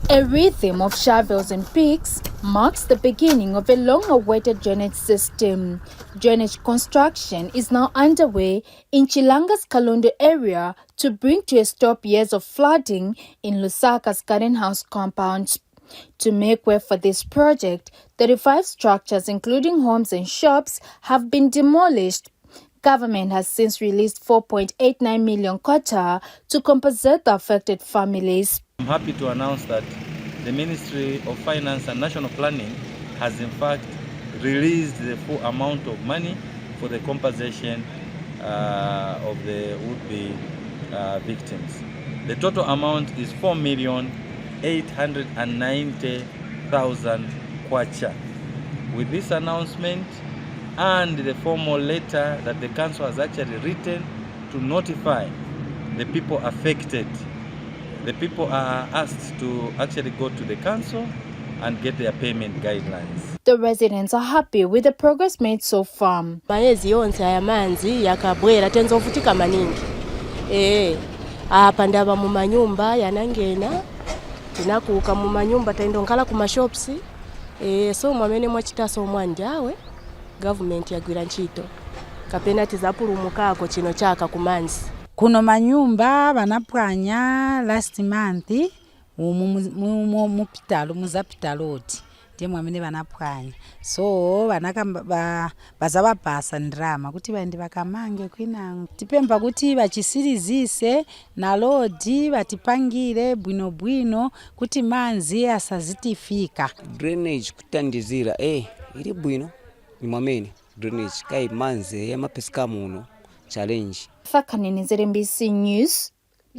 A rhythm of shovels and picks marks the beginning of a long-awaited drainage system. Drainage construction is now underway in Chilanga's Kalundu area to bring to a stop years of flooding in Lusaka's garden house compound. To make way for this project, 35 structures, including homes and shops, have been demolished. Government has since released 4.89 million Kwacha to compensate the affected families. I'm happy to announce that the Ministry of Finance and National Planning has in fact released the full amount of money for the compensation of the would-be victims. The total amount is 4,890,000 Kwacha. With this announcement and the formal letter that the council has actually written to notify the people affected, the people are asked to actually go to the council and get their payment guidelines. The residents are happy with the progress made so far. Maezi yonse aya manzi yakabwera tenzovutika maningi. Apa ndaba mu manyumba yanangena tinakuuka mu manyumba taindonkala ku mashops. So mwamene mwachitaso omwanjawe government yagwira ntchito kapena tizapulumukako chino chaka kumanzi. Kuno manyumba banapwanya last month muzapitaloti ndiye mwamene banapwanya, so bazaba basa ndrama kuti baende bakamange kwinango. Tipemba kuti bachisirizise na lodi batipangire bwino kuti manzi asazitifika. Drainage kutandizira ili bwino ni mwamene drainage kai manzi ya mapesika muno challenge. Kanene, MBC News.